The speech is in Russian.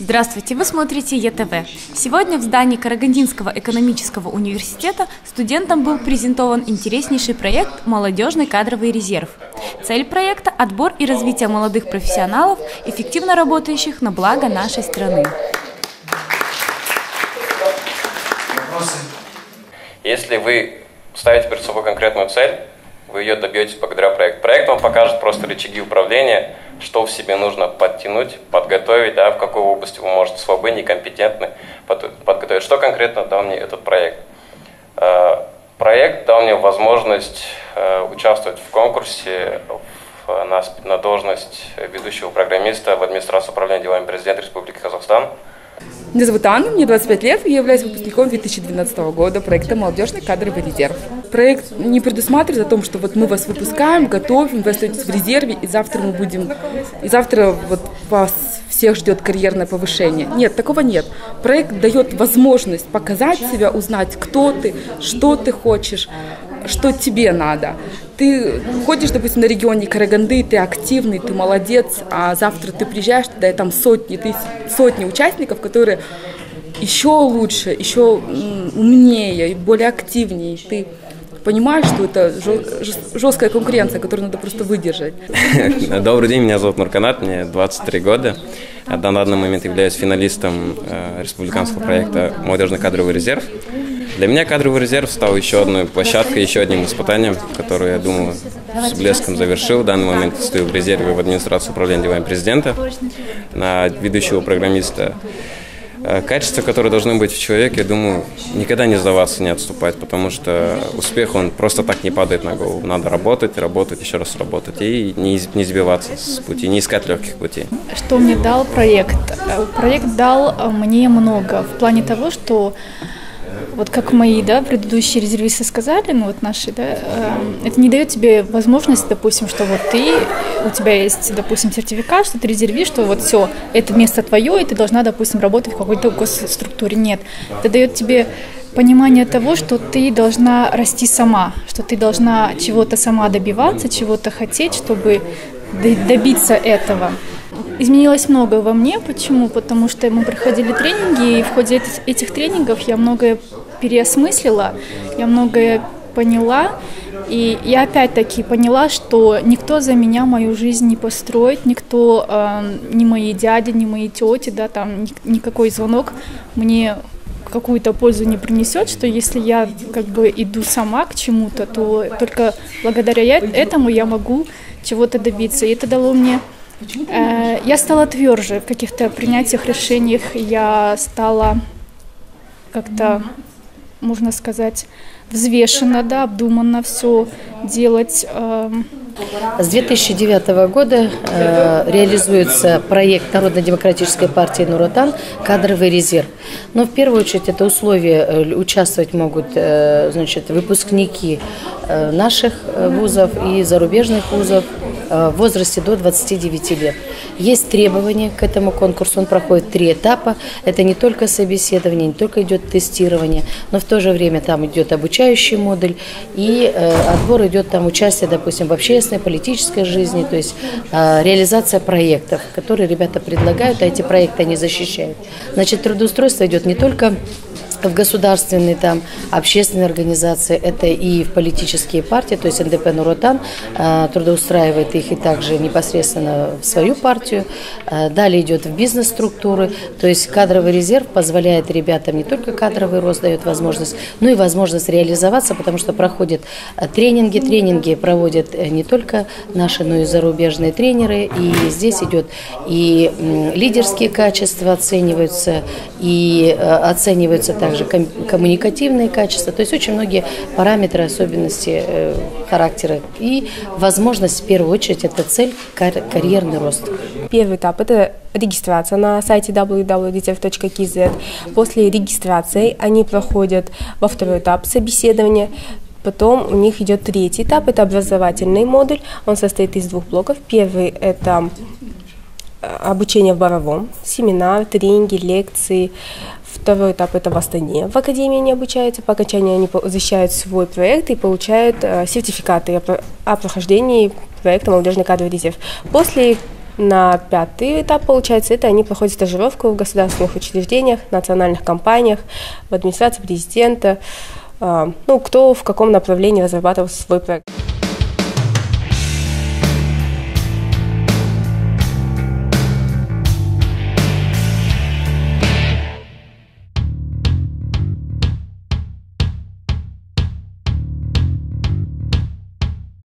Здравствуйте, вы смотрите ЕТВ. Сегодня в здании Карагандинского экономического университета студентам был презентован интереснейший проект «Молодежный кадровый резерв». Цель проекта – отбор и развитие молодых профессионалов, эффективно работающих на благо нашей страны. Если вы ставите перед собой конкретную цель, вы ее добьетесь благодаря проекту. Проект вам покажет просто рычаги управления, что в себе нужно подтянуть, подготовить, да, в какой области вы можете слабы, некомпетентны подготовить. Что конкретно дал мне этот проект? Проект дал мне возможность участвовать в конкурсе на должность ведущего программиста в администрации управления делами президента Республики Казахстан. Меня зовут Анна, мне 25 лет, и я являюсь выпускником 2012 года проекта «Молодежный кадровый резерв». Проект не предусматривает о том, что вот мы вас выпускаем, готовим, вы остаетесь в резерве, и завтра вот вас всех ждет карьерное повышение. Нет, такого нет. Проект дает возможность показать себя, узнать, кто ты, что ты хочешь, что тебе надо. Ты ходишь, допустим, на регионе Караганды, ты активный, ты молодец, а завтра ты приезжаешь туда, и там сотни участников, которые еще лучше, еще умнее, более активнее. Ты понимаешь, что это жесткая конкуренция, которую надо просто выдержать. Добрый день, меня зовут Нурканат, мне 23 года. На данный момент являюсь финалистом республиканского проекта «Молодежный кадровый резерв». Для меня кадровый резерв стал еще одной площадкой, еще одним испытанием, которое, я думаю, с блеском завершил. В данный момент стою в резерве в администрации управления делами президента на ведущего программиста. Качества, которые должны быть в человеке, я думаю, никогда не сдаваться, не отступать, потому что успех, он просто так не падает на голову. Надо работать, еще раз работать и не сбиваться с пути, не искать легких путей. Что мне дал проект? Проект дал мне много в плане того, что вот как мои, предыдущие резервисты сказали, наши, это не дает тебе возможность, допустим, что вот у тебя есть, допустим, сертификат, что ты резервист, что вот все, это место твое, и ты должна, допустим, работать в какой-то госструктуре. Нет, это дает тебе понимание того, что ты должна расти сама, что ты должна чего-то сама добиваться, чего-то хотеть, чтобы добиться этого. Изменилось многое во мне. Почему? Потому что мы проходили тренинги, и в ходе этих тренингов я многое переосмыслила, я многое поняла. И я опять-таки поняла, что никто за меня мою жизнь не построит, никто, ни мои дяди, ни мои тети, никакой звонок мне какую-то пользу не принесет, что если я иду сама к чему-то, то только благодаря этому я могу чего-то добиться. И это дало мне... Я стала тверже в каких-то принятиях, решениях, я стала как-то, можно сказать, взвешенно, обдуманно все делать. С 2009 года реализуется проект Народно-демократической партии Нур-Отан «Кадровый резерв». Но в первую очередь это условие участвовать могут выпускники наших вузов и зарубежных вузов в возрасте до 29 лет. Есть требования к этому конкурсу, он проходит 3 этапа. Это не только собеседование, не только идет тестирование, но в то же время там идет обучающий модуль, и отбор идет участие, допустим, в общественной, политической жизни, то есть реализация проектов, которые ребята предлагают, а эти проекты они защищают. Значит, трудоустройство идет не только в государственные, общественные организации, это и в политические партии, то есть НДП Нур-Отан трудоустраивает их и также непосредственно в свою партию. Далее идет в бизнес-структуры, то есть кадровый резерв позволяет ребятам не только кадровый рост дает возможность, но и возможность реализоваться, потому что проходят тренинги проводят не только наши, но и зарубежные тренеры, и здесь идет и лидерские качества оцениваются, и оцениваются также коммуникативные качества, то есть очень многие параметры, особенности характера и возможность, в первую очередь, это цель карьерный рост. Первый этап – это регистрация на сайте www.reserv.kz. После регистрации они проходят во второй этап собеседования. Потом у них идет 3-й этап – это образовательный модуль. Он состоит из 2 блоков. Первый – это обучение в Боровом, семинар, тренинги, лекции. Второй этап – это в Астане. В академии они обучаются. По окончании они защищают свой проект и получают сертификаты о прохождении проекта «Молодежный кадровый резерв». После На 5-й этап, получается, это они проходят стажировку в государственных учреждениях, национальных компаниях, в администрации президента, кто в каком направлении разрабатывал свой проект.